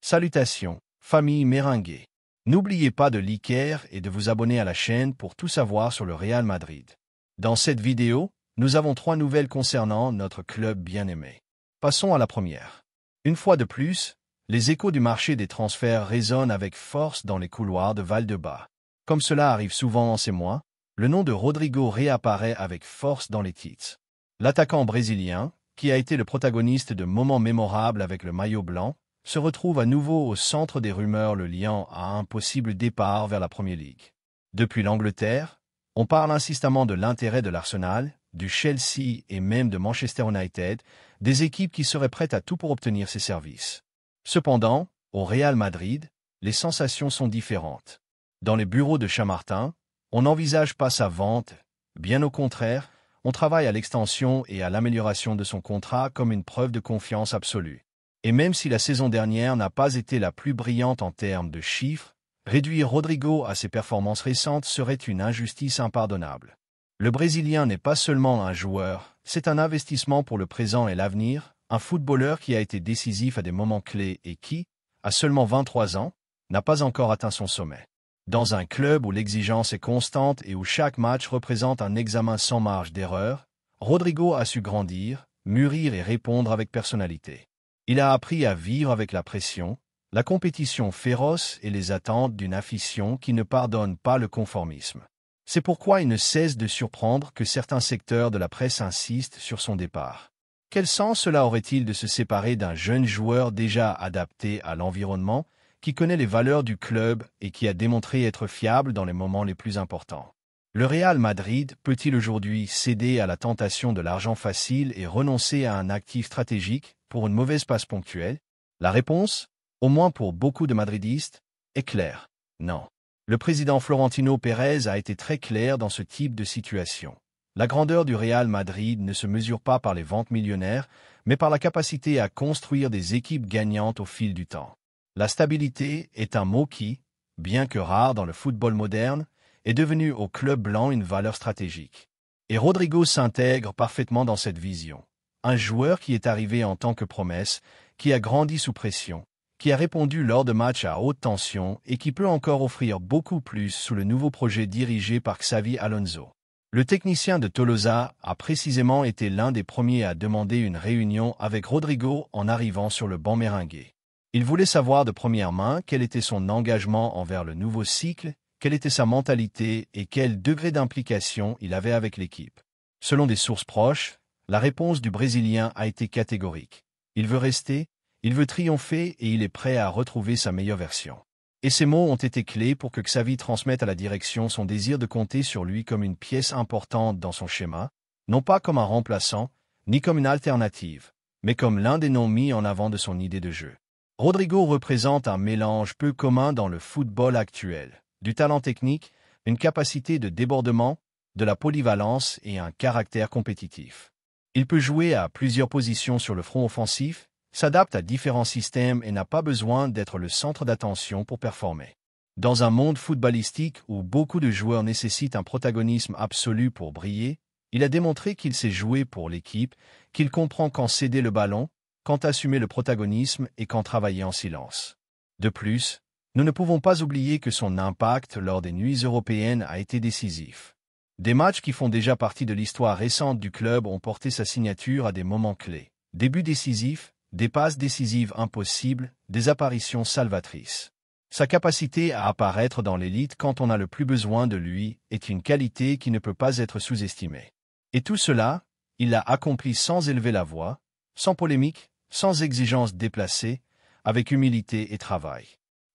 Salutations, famille Merengue. N'oubliez pas de liker et de vous abonner à la chaîne pour tout savoir sur le Real Madrid. Dans cette vidéo, nous avons 3 nouvelles concernant notre club bien-aimé. Passons à la première. Une fois de plus, les échos du marché des transferts résonnent avec force dans les couloirs de Valdebebas. Comme cela arrive souvent en ces mois, le nom de Rodrigo réapparaît avec force dans les titres. L'attaquant brésilien, qui a été le protagoniste de moments mémorables avec le maillot blanc, se retrouve à nouveau au centre des rumeurs le liant à un possible départ vers la Premier League. Depuis l'Angleterre, on parle insistamment de l'intérêt de l'Arsenal, du Chelsea et même de Manchester United, des équipes qui seraient prêtes à tout pour obtenir ses services. Cependant, au Real Madrid, les sensations sont différentes. Dans les bureaux de Chamartin, on n'envisage pas sa vente, bien au contraire, on travaille à l'extension et à l'amélioration de son contrat comme une preuve de confiance absolue. Et même si la saison dernière n'a pas été la plus brillante en termes de chiffres, réduire Rodrigo à ses performances récentes serait une injustice impardonnable. Le Brésilien n'est pas seulement un joueur, c'est un investissement pour le présent et l'avenir, un footballeur qui a été décisif à des moments clés et qui, à seulement 23 ans, n'a pas encore atteint son sommet. Dans un club où l'exigence est constante et où chaque match représente un examen sans marge d'erreur, Rodrigo a su grandir, mûrir et répondre avec personnalité. Il a appris à vivre avec la pression, la compétition féroce et les attentes d'une afition qui ne pardonne pas le conformisme. C'est pourquoi il ne cesse de surprendre que certains secteurs de la presse insistent sur son départ. Quel sens cela aurait-il de se séparer d'un jeune joueur déjà adapté à l'environnement, qui connaît les valeurs du club et qui a démontré être fiable dans les moments les plus importants? Le Real Madrid peut-il aujourd'hui céder à la tentation de l'argent facile et renoncer à un actif stratégique pour une mauvaise passe ponctuelle? La réponse, au moins pour beaucoup de madridistes, est claire. Non. Le président Florentino Pérez a été très clair dans ce type de situation. La grandeur du Real Madrid ne se mesure pas par les ventes millionnaires, mais par la capacité à construire des équipes gagnantes au fil du temps. La stabilité est un mot qui, bien que rare dans le football moderne, est devenu au club blanc une valeur stratégique. Et Rodrigo s'intègre parfaitement dans cette vision. Un joueur qui est arrivé en tant que promesse, qui a grandi sous pression, qui a répondu lors de matchs à haute tension et qui peut encore offrir beaucoup plus sous le nouveau projet dirigé par Xavi Alonso. Le technicien de Tolosa a précisément été l'un des premiers à demander une réunion avec Rodrigo en arrivant sur le banc merengue. Il voulait savoir de première main quel était son engagement envers le nouveau cycle, quelle était sa mentalité et quel degré d'implication il avait avec l'équipe. Selon des sources proches, la réponse du Brésilien a été catégorique. Il veut rester, il veut triompher et il est prêt à retrouver sa meilleure version. Et ces mots ont été clés pour que Xavi transmette à la direction son désir de compter sur lui comme une pièce importante dans son schéma, non pas comme un remplaçant, ni comme une alternative, mais comme l'un des noms mis en avant de son idée de jeu. Rodrigo représente un mélange peu commun dans le football actuel. Du talent technique, une capacité de débordement, de la polyvalence et un caractère compétitif. Il peut jouer à plusieurs positions sur le front offensif, s'adapte à différents systèmes et n'a pas besoin d'être le centre d'attention pour performer. Dans un monde footballistique où beaucoup de joueurs nécessitent un protagonisme absolu pour briller, il a démontré qu'il sait jouer pour l'équipe, qu'il comprend quand céder le ballon, quand assumer le protagonisme et quand travailler en silence. De plus, nous ne pouvons pas oublier que son impact lors des nuits européennes a été décisif. Des matchs qui font déjà partie de l'histoire récente du club ont porté sa signature à des moments clés. Débuts décisifs, des passes décisives impossibles, des apparitions salvatrices. Sa capacité à apparaître dans l'élite quand on a le plus besoin de lui est une qualité qui ne peut pas être sous-estimée. Et tout cela, il l'a accompli sans élever la voix, sans polémique, sans exigence déplacée, avec humilité et travail.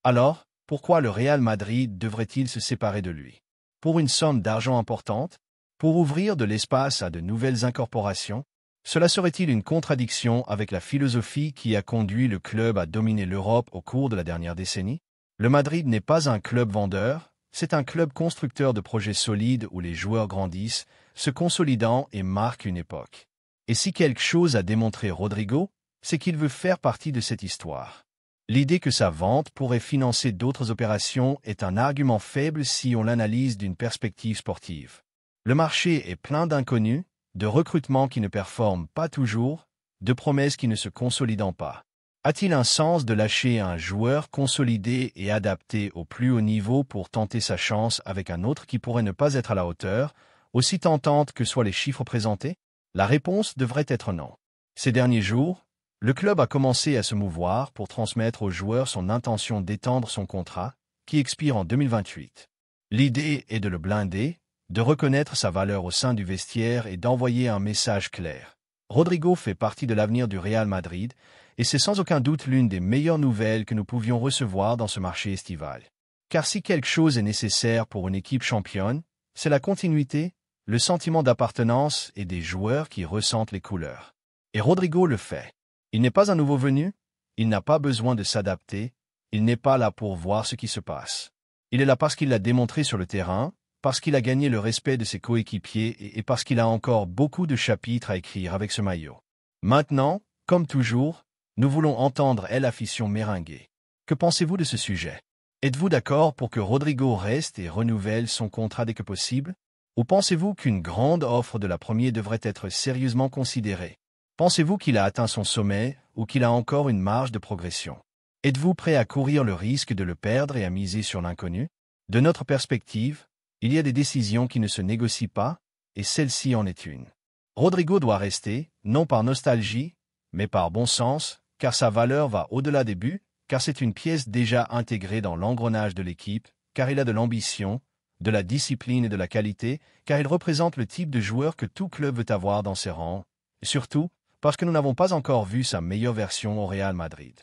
Alors, pourquoi le Real Madrid devrait-il se séparer de lui? Pour une somme d'argent importante? Pour ouvrir de l'espace à de nouvelles incorporations? Cela serait-il une contradiction avec la philosophie qui a conduit le club à dominer l'Europe au cours de la dernière décennie? Le Madrid n'est pas un club vendeur, c'est un club constructeur de projets solides où les joueurs grandissent, se consolidant et marquent une époque. Et si quelque chose a démontré Rodrigo, c'est qu'il veut faire partie de cette histoire. L'idée que sa vente pourrait financer d'autres opérations est un argument faible si on l'analyse d'une perspective sportive. Le marché est plein d'inconnus, de recrutements qui ne performent pas toujours, de promesses qui ne se consolident pas. A-t-il un sens de lâcher un joueur consolidé et adapté au plus haut niveau pour tenter sa chance avec un autre qui pourrait ne pas être à la hauteur, aussi tentante que soient les chiffres présentés? La réponse devrait être non. Ces derniers jours, le club a commencé à se mouvoir pour transmettre au joueur son intention d'étendre son contrat, qui expire en 2028. L'idée est de le blinder, de reconnaître sa valeur au sein du vestiaire et d'envoyer un message clair. Rodrigo fait partie de l'avenir du Real Madrid, et c'est sans aucun doute l'une des meilleures nouvelles que nous pouvions recevoir dans ce marché estival. Car si quelque chose est nécessaire pour une équipe championne, c'est la continuité, le sentiment d'appartenance et des joueurs qui ressentent les couleurs. Et Rodrigo le fait. Il n'est pas un nouveau venu, il n'a pas besoin de s'adapter, il n'est pas là pour voir ce qui se passe. Il est là parce qu'il l'a démontré sur le terrain, parce qu'il a gagné le respect de ses coéquipiers et parce qu'il a encore beaucoup de chapitres à écrire avec ce maillot. Maintenant, comme toujours, nous voulons entendre El Afición Merengue. Que pensez-vous de ce sujet? Êtes-vous d'accord pour que Rodrigo reste et renouvelle son contrat dès que possible? Ou pensez-vous qu'une grande offre de la première devrait être sérieusement considérée? Pensez-vous qu'il a atteint son sommet ou qu'il a encore une marge de progression? Êtes-vous prêt à courir le risque de le perdre et à miser sur l'inconnu? De notre perspective, il y a des décisions qui ne se négocient pas, et celle-ci en est une. Rodrigo doit rester, non par nostalgie, mais par bon sens, car sa valeur va au-delà des buts, car c'est une pièce déjà intégrée dans l'engrenage de l'équipe, car il a de l'ambition, de la discipline et de la qualité, car il représente le type de joueur que tout club veut avoir dans ses rangs, et surtout, parce que nous n'avons pas encore vu sa meilleure version au Real Madrid.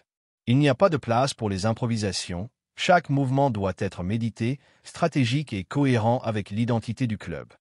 Il n'y a pas de place pour les improvisations, chaque mouvement doit être médité, stratégique et cohérent avec l'identité du club.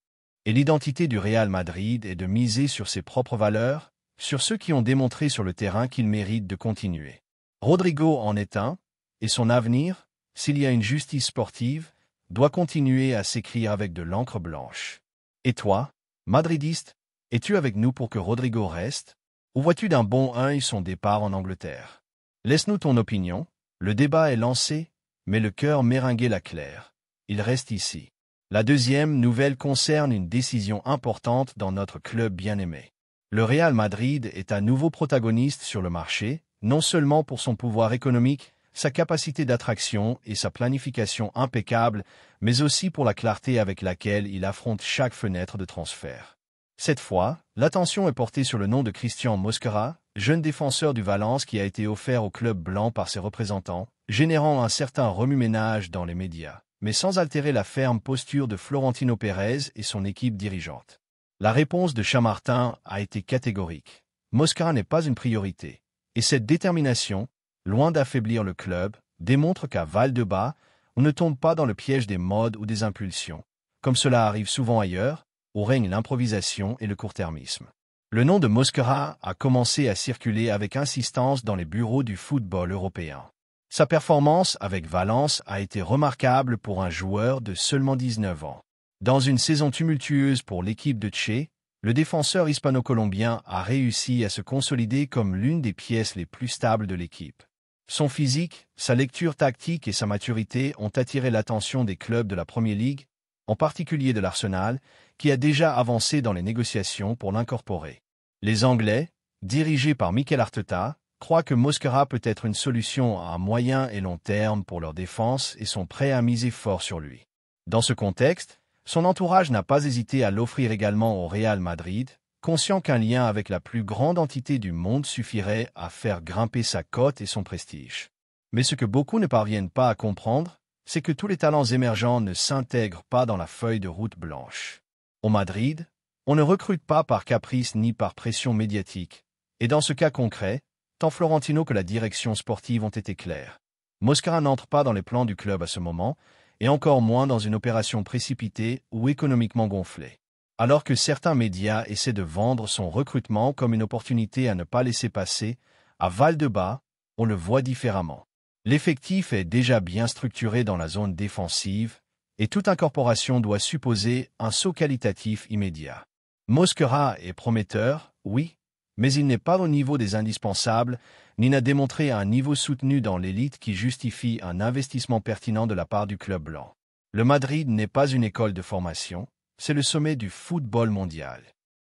Et l'identité du Real Madrid est de miser sur ses propres valeurs, sur ceux qui ont démontré sur le terrain qu'ils méritent de continuer. Rodrigo en est un, et son avenir, s'il y a une justice sportive, doit continuer à s'écrire avec de l'encre blanche. Et toi, madridiste, es-tu avec nous pour que Rodrigo reste, ou vois-tu d'un bon œil son départ en Angleterre? Laisse-nous ton opinion, le débat est lancé, mais le cœur merengue la claire. Il reste ici. La deuxième nouvelle concerne une décision importante dans notre club bien-aimé. Le Real Madrid est un nouveau protagoniste sur le marché, non seulement pour son pouvoir économique, sa capacité d'attraction et sa planification impeccable, mais aussi pour la clarté avec laquelle il affronte chaque fenêtre de transfert. Cette fois, l'attention est portée sur le nom de Christian Mosquera, jeune défenseur du Valence qui a été offert au club blanc par ses représentants, générant un certain remue-ménage dans les médias, mais sans altérer la ferme posture de Florentino Pérez et son équipe dirigeante. La réponse de Chamartin a été catégorique. Mosquera n'est pas une priorité. Et cette détermination, loin d'affaiblir le club, démontre qu'à Valdebebas, on ne tombe pas dans le piège des modes ou des impulsions. Comme cela arrive souvent ailleurs, où règne l'improvisation et le court-termisme. Le nom de Mosquera a commencé à circuler avec insistance dans les bureaux du football européen. Sa performance avec Valence a été remarquable pour un joueur de seulement 19 ans. Dans une saison tumultueuse pour l'équipe de Che, le défenseur hispano-colombien a réussi à se consolider comme l'une des pièces les plus stables de l'équipe. Son physique, sa lecture tactique et sa maturité ont attiré l'attention des clubs de la Premier League, en particulier de l'Arsenal, qui a déjà avancé dans les négociations pour l'incorporer. Les Anglais, dirigés par Mikel Arteta, croient que Mosquera peut être une solution à moyen et long terme pour leur défense et sont prêts à miser fort sur lui. Dans ce contexte, son entourage n'a pas hésité à l'offrir également au Real Madrid, conscient qu'un lien avec la plus grande entité du monde suffirait à faire grimper sa cote et son prestige. Mais ce que beaucoup ne parviennent pas à comprendre, c'est que tous les talents émergents ne s'intègrent pas dans la feuille de route blanche. Au Madrid, on ne recrute pas par caprice ni par pression médiatique, et dans ce cas concret, tant Florentino que la direction sportive ont été clairs. Mosquera n'entre pas dans les plans du club à ce moment, et encore moins dans une opération précipitée ou économiquement gonflée. Alors que certains médias essaient de vendre son recrutement comme une opportunité à ne pas laisser passer, à Valdebebas, on le voit différemment. L'effectif est déjà bien structuré dans la zone défensive, et toute incorporation doit supposer un saut qualitatif immédiat. Mosquera est prometteur, oui, mais il n'est pas au niveau des indispensables, ni n'a démontré un niveau soutenu dans l'élite qui justifie un investissement pertinent de la part du club blanc. Le Madrid n'est pas une école de formation, c'est le sommet du football mondial.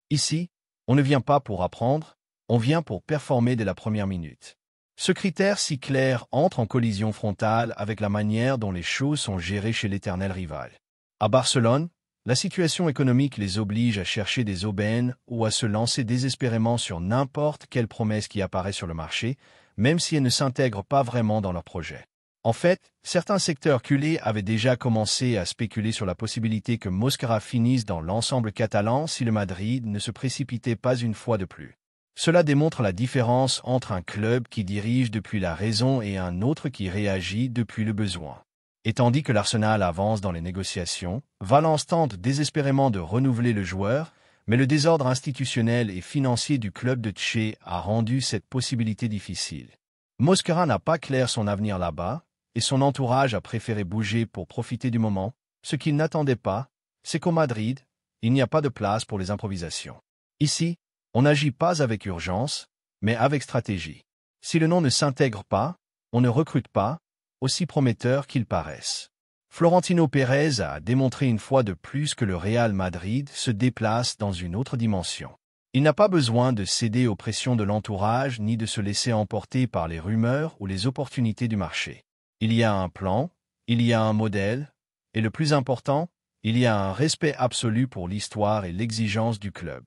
Ici, on ne vient pas pour apprendre, on vient pour performer dès la première minute. Ce critère si clair entre en collision frontale avec la manière dont les choses sont gérées chez l'éternel rival. À Barcelone, la situation économique les oblige à chercher des aubaines ou à se lancer désespérément sur n'importe quelle promesse qui apparaît sur le marché, même si elle ne s'intègre pas vraiment dans leur projet. En fait, certains secteurs culés avaient déjà commencé à spéculer sur la possibilité que Mosquera finisse dans l'ensemble catalan si le Madrid ne se précipitait pas une fois de plus. Cela démontre la différence entre un club qui dirige depuis la raison et un autre qui réagit depuis le besoin. Et tandis que l'Arsenal avance dans les négociations, Valence tente désespérément de renouveler le joueur, mais le désordre institutionnel et financier du club de Tché a rendu cette possibilité difficile. Mosquera n'a pas clair son avenir là-bas, et son entourage a préféré bouger pour profiter du moment. Ce qu'il n'attendait pas, c'est qu'au Madrid, il n'y a pas de place pour les improvisations. Ici, on n'agit pas avec urgence, mais avec stratégie. Si le nom ne s'intègre pas, on ne recrute pas, aussi prometteur qu'il paraisse. Florentino Pérez a démontré une fois de plus que le Real Madrid se déplace dans une autre dimension. Il n'a pas besoin de céder aux pressions de l'entourage ni de se laisser emporter par les rumeurs ou les opportunités du marché. Il y a un plan, il y a un modèle, et le plus important, il y a un respect absolu pour l'histoire et l'exigence du club.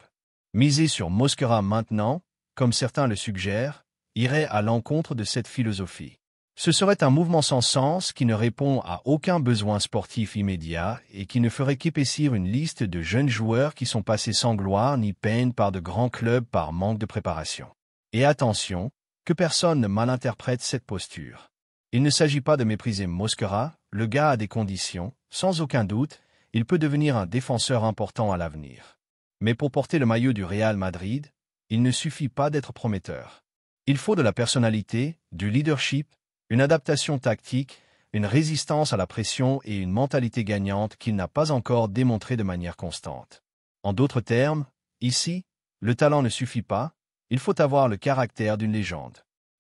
Miser sur Mosquera maintenant, comme certains le suggèrent, irait à l'encontre de cette philosophie. Ce serait un mouvement sans sens qui ne répond à aucun besoin sportif immédiat et qui ne ferait qu'épaissir une liste de jeunes joueurs qui sont passés sans gloire ni peine par de grands clubs par manque de préparation. Et attention, que personne ne malinterprète cette posture. Il ne s'agit pas de mépriser Mosquera, le gars a des conditions, sans aucun doute, il peut devenir un défenseur important à l'avenir. Mais pour porter le maillot du Real Madrid, il ne suffit pas d'être prometteur. Il faut de la personnalité, du leadership, une adaptation tactique, une résistance à la pression et une mentalité gagnante qu'il n'a pas encore démontré de manière constante. En d'autres termes, ici, le talent ne suffit pas, il faut avoir le caractère d'une légende.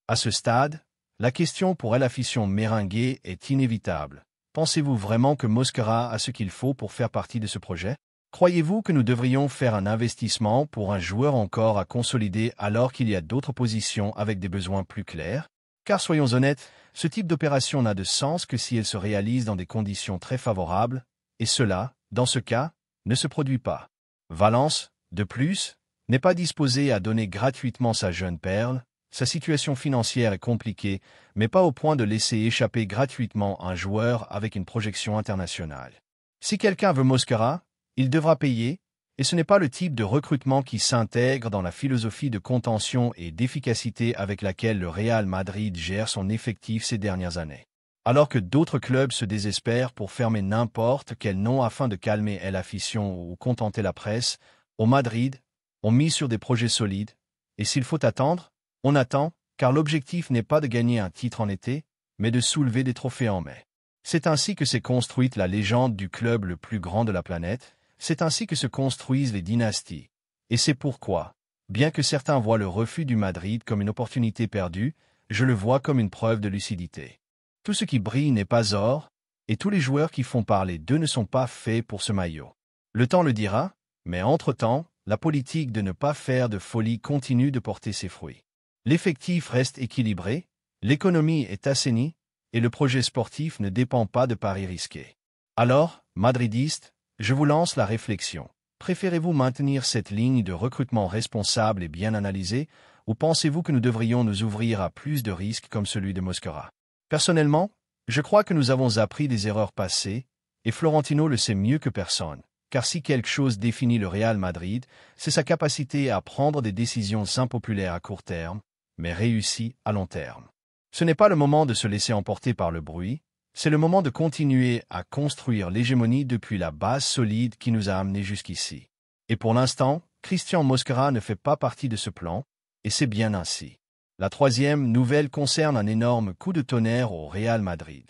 À ce stade, la question pour El Afición Merengue est inévitable. Pensez-vous vraiment que Mosquera a ce qu'il faut pour faire partie de ce projet? Croyez-vous que nous devrions faire un investissement pour un joueur encore à consolider alors qu'il y a d'autres positions avec des besoins plus clairs? Car soyons honnêtes, ce type d'opération n'a de sens que si elle se réalise dans des conditions très favorables, et cela, dans ce cas, ne se produit pas. Valence, de plus, n'est pas disposé à donner gratuitement sa jeune perle, sa situation financière est compliquée, mais pas au point de laisser échapper gratuitement un joueur avec une projection internationale. Si quelqu'un veut Mosquera, il devra payer, et ce n'est pas le type de recrutement qui s'intègre dans la philosophie de contention et d'efficacité avec laquelle le Real Madrid gère son effectif ces dernières années. Alors que d'autres clubs se désespèrent pour fermer n'importe quel nom afin de calmer El Afición ou contenter la presse, au Madrid, on mise sur des projets solides, et s'il faut attendre, on attend, car l'objectif n'est pas de gagner un titre en été, mais de soulever des trophées en mai. C'est ainsi que s'est construite la légende du club le plus grand de la planète, c'est ainsi que se construisent les dynasties. Et c'est pourquoi, bien que certains voient le refus du Madrid comme une opportunité perdue, je le vois comme une preuve de lucidité. Tout ce qui brille n'est pas or, et tous les joueurs qui font parler d'eux ne sont pas faits pour ce maillot. Le temps le dira, mais entre-temps, la politique de ne pas faire de folie continue de porter ses fruits. L'effectif reste équilibré, l'économie est assainie, et le projet sportif ne dépend pas de paris risqués. Alors, madridistes, je vous lance la réflexion. Préférez-vous maintenir cette ligne de recrutement responsable et bien analysée, ou pensez-vous que nous devrions nous ouvrir à plus de risques comme celui de Mosquera? Personnellement, je crois que nous avons appris des erreurs passées, et Florentino le sait mieux que personne, car si quelque chose définit le Real Madrid, c'est sa capacité à prendre des décisions impopulaires à court terme, mais réussies à long terme. Ce n'est pas le moment de se laisser emporter par le bruit, c'est le moment de continuer à construire l'hégémonie depuis la base solide qui nous a amenés jusqu'ici. Et pour l'instant, Christian Mosquera ne fait pas partie de ce plan, et c'est bien ainsi. La troisième nouvelle concerne un énorme coup de tonnerre au Real Madrid.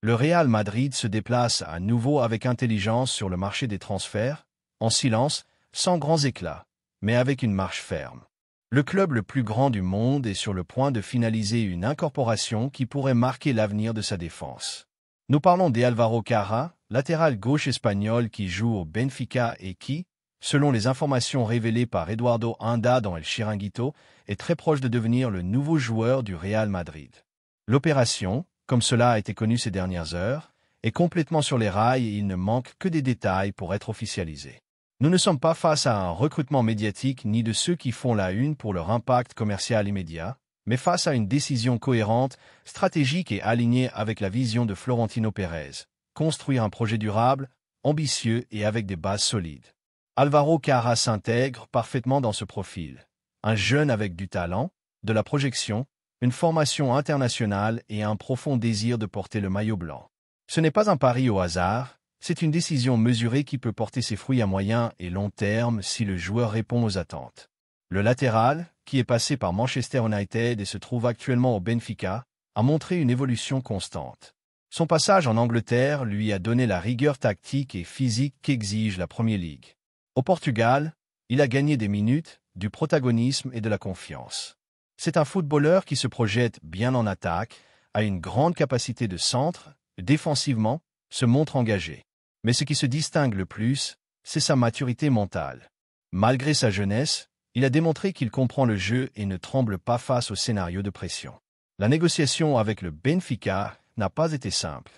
Le Real Madrid se déplace à nouveau avec intelligence sur le marché des transferts, en silence, sans grands éclats, mais avec une marche ferme. Le club le plus grand du monde est sur le point de finaliser une incorporation qui pourrait marquer l'avenir de sa défense. Nous parlons d'Álvaro Carra, latéral gauche espagnol qui joue au Benfica et qui, selon les informations révélées par Eduardo Anda dans El Chiringuito, est très proche de devenir le nouveau joueur du Real Madrid. L'opération, comme cela a été connu ces dernières heures, est complètement sur les rails et il ne manque que des détails pour être officialisé. Nous ne sommes pas face à un recrutement médiatique ni de ceux qui font la une pour leur impact commercial immédiat, mais face à une décision cohérente, stratégique et alignée avec la vision de Florentino Pérez, construire un projet durable, ambitieux et avec des bases solides. Álvaro Carrà s'intègre parfaitement dans ce profil. Un jeune avec du talent, de la projection, une formation internationale et un profond désir de porter le maillot blanc. Ce n'est pas un pari au hasard, c'est une décision mesurée qui peut porter ses fruits à moyen et long terme si le joueur répond aux attentes. Le latéral, qui est passé par Manchester United et se trouve actuellement au Benfica, a montré une évolution constante. Son passage en Angleterre lui a donné la rigueur tactique et physique qu'exige la Premier League. Au Portugal, il a gagné des minutes, du protagonisme et de la confiance. C'est un footballeur qui se projette bien en attaque, a une grande capacité de centre, défensivement, se montre engagé. Mais ce qui se distingue le plus, c'est sa maturité mentale. Malgré sa jeunesse, il a démontré qu'il comprend le jeu et ne tremble pas face au scénario de pression. La négociation avec le Benfica n'a pas été simple.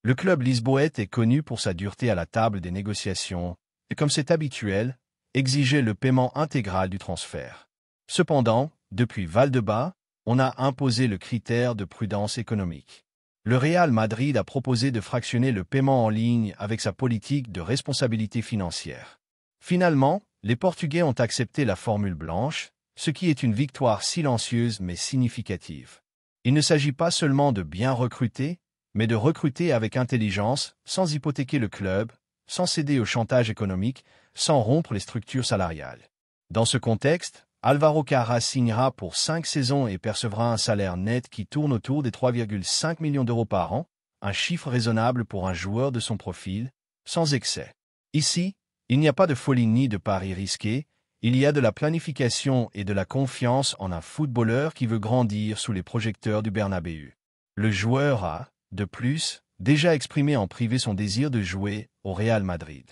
Le club lisboète est connu pour sa dureté à la table des négociations et, comme c'est habituel, exigeait le paiement intégral du transfert. Cependant, depuis Valdebebas, on a imposé le critère de prudence économique. Le Real Madrid a proposé de fractionner le paiement en ligne avec sa politique de responsabilité financière. Finalement, les Portugais ont accepté la formule blanche, ce qui est une victoire silencieuse mais significative. Il ne s'agit pas seulement de bien recruter, mais de recruter avec intelligence, sans hypothéquer le club, sans céder au chantage économique, sans rompre les structures salariales. Dans ce contexte, Álvaro Carrà signera pour 5 saisons et percevra un salaire net qui tourne autour des 3,5 millions d'euros par an, un chiffre raisonnable pour un joueur de son profil, sans excès. Ici, il n'y a pas de folie ni de paris risqués, il y a de la planification et de la confiance en un footballeur qui veut grandir sous les projecteurs du Bernabéu. Le joueur a, de plus, déjà exprimé en privé son désir de jouer au Real Madrid.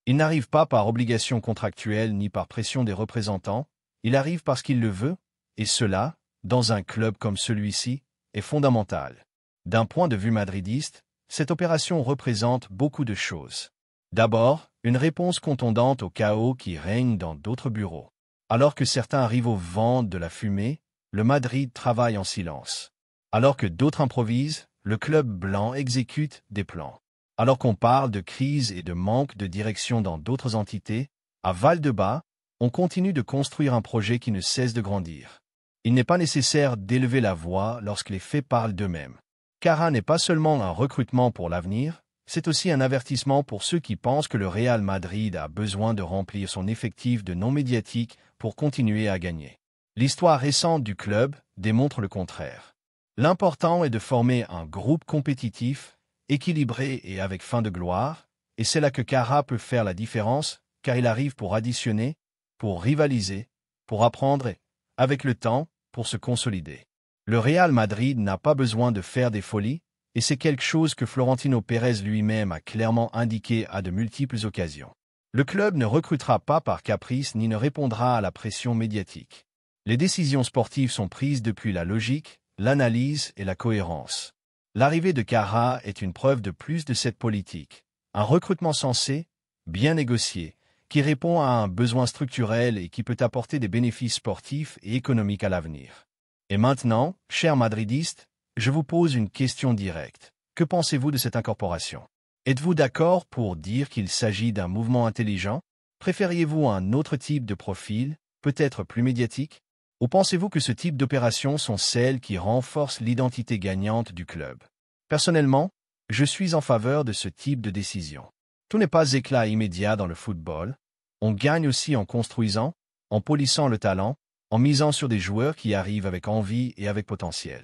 Il n'arrive pas par obligation contractuelle ni par pression des représentants, il arrive parce qu'il le veut, et cela, dans un club comme celui-ci, est fondamental. D'un point de vue madridiste, cette opération représente beaucoup de choses. D'abord, une réponse contondante au chaos qui règne dans d'autres bureaux. Alors que certains rivaux vendent de la fumée, le Madrid travaille en silence. Alors que d'autres improvisent, le club blanc exécute des plans. Alors qu'on parle de crise et de manque de direction dans d'autres entités, à Valdebebas, on continue de construire un projet qui ne cesse de grandir. Il n'est pas nécessaire d'élever la voix lorsque les faits parlent d'eux-mêmes. Carrà n'est pas seulement un recrutement pour l'avenir, c'est aussi un avertissement pour ceux qui pensent que le Real Madrid a besoin de remplir son effectif de non-médiatiques pour continuer à gagner. L'histoire récente du club démontre le contraire. L'important est de former un groupe compétitif, équilibré et avec fin de gloire, et c'est là que Carrà peut faire la différence, car il arrive pour additionner, pour rivaliser, pour apprendre et, avec le temps, pour se consolider. Le Real Madrid n'a pas besoin de faire des folies, et c'est quelque chose que Florentino Pérez lui-même a clairement indiqué à de multiples occasions. Le club ne recrutera pas par caprice ni ne répondra à la pression médiatique. Les décisions sportives sont prises depuis la logique, l'analyse et la cohérence. L'arrivée de Carrà est une preuve de plus de cette politique. Un recrutement sensé, bien négocié, qui répond à un besoin structurel et qui peut apporter des bénéfices sportifs et économiques à l'avenir. Et maintenant, chers madridistes, je vous pose une question directe. Que pensez-vous de cette incorporation? Êtes-vous d'accord pour dire qu'il s'agit d'un mouvement intelligent? Préfériez-vous un autre type de profil, peut-être plus médiatique? Ou pensez-vous que ce type d'opérations sont celles qui renforcent l'identité gagnante du club? Personnellement, je suis en faveur de ce type de décision. Tout n'est pas éclat immédiat dans le football. On gagne aussi en construisant, en polissant le talent, en misant sur des joueurs qui arrivent avec envie et avec potentiel.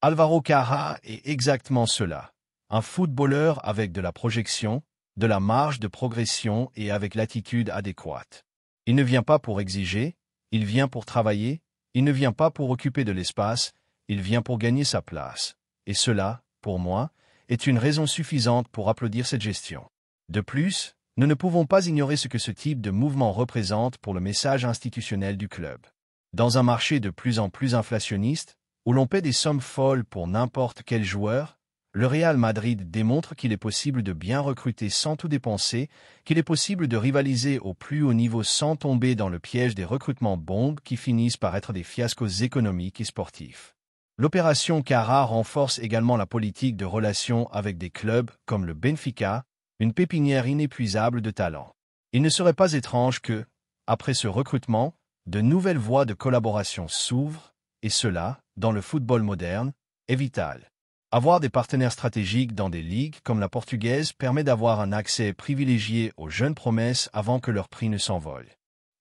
Álvaro Carrà est exactement cela. Un footballeur avec de la projection, de la marge de progression et avec l'attitude adéquate. Il ne vient pas pour exiger, il vient pour travailler, il ne vient pas pour occuper de l'espace, il vient pour gagner sa place. Et cela, pour moi, est une raison suffisante pour applaudir cette gestion. De plus, Nous ne pouvons pas ignorer ce que ce type de mouvement représente pour le message institutionnel du club. Dans un marché de plus en plus inflationniste, où l'on paie des sommes folles pour n'importe quel joueur, le Real Madrid démontre qu'il est possible de bien recruter sans tout dépenser, qu'il est possible de rivaliser au plus haut niveau sans tomber dans le piège des recrutements bombes qui finissent par être des fiascos économiques et sportifs. L'opération Cara renforce également la politique de relations avec des clubs comme le Benfica, une pépinière inépuisable de talents. Il ne serait pas étrange que, après ce recrutement, de nouvelles voies de collaboration s'ouvrent, et cela, dans le football moderne, est vital. Avoir des partenaires stratégiques dans des ligues comme la portugaise permet d'avoir un accès privilégié aux jeunes promesses avant que leur prix ne s'envole.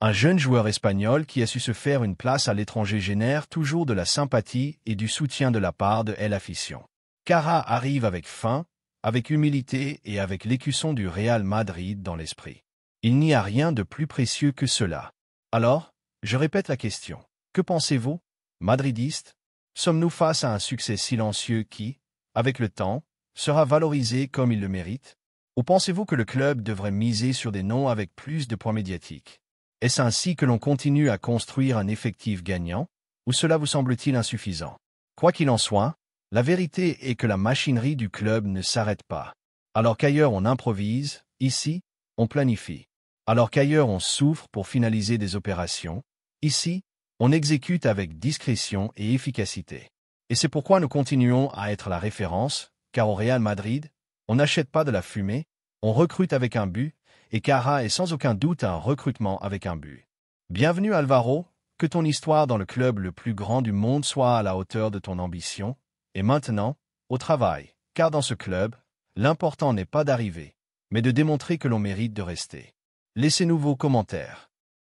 Un jeune joueur espagnol qui a su se faire une place à l'étranger génère toujours de la sympathie et du soutien de la part de l'afición. Cara arrive avec faim, avec humilité et avec l'écusson du Real Madrid dans l'esprit. Il n'y a rien de plus précieux que cela. Alors, je répète la question. Que pensez-vous, madridistes? Sommes-nous face à un succès silencieux qui, avec le temps, sera valorisé comme il le mérite? Ou pensez-vous que le club devrait miser sur des noms avec plus de poids médiatiques? Est-ce ainsi que l'on continue à construire un effectif gagnant, ou cela vous semble-t-il insuffisant? Quoi qu'il en soit, la vérité est que la machinerie du club ne s'arrête pas. Alors qu'ailleurs on improvise, ici, on planifie. Alors qu'ailleurs on souffre pour finaliser des opérations, ici, on exécute avec discrétion et efficacité. Et c'est pourquoi nous continuons à être la référence, car au Real Madrid, on n'achète pas de la fumée, on recrute avec un but, et Cara est sans aucun doute un recrutement avec un but. Bienvenue Alvaro, que ton histoire dans le club le plus grand du monde soit à la hauteur de ton ambition, et maintenant, au travail, car dans ce club, l'important n'est pas d'arriver, mais de démontrer que l'on mérite de rester. Laissez-nous vos commentaires.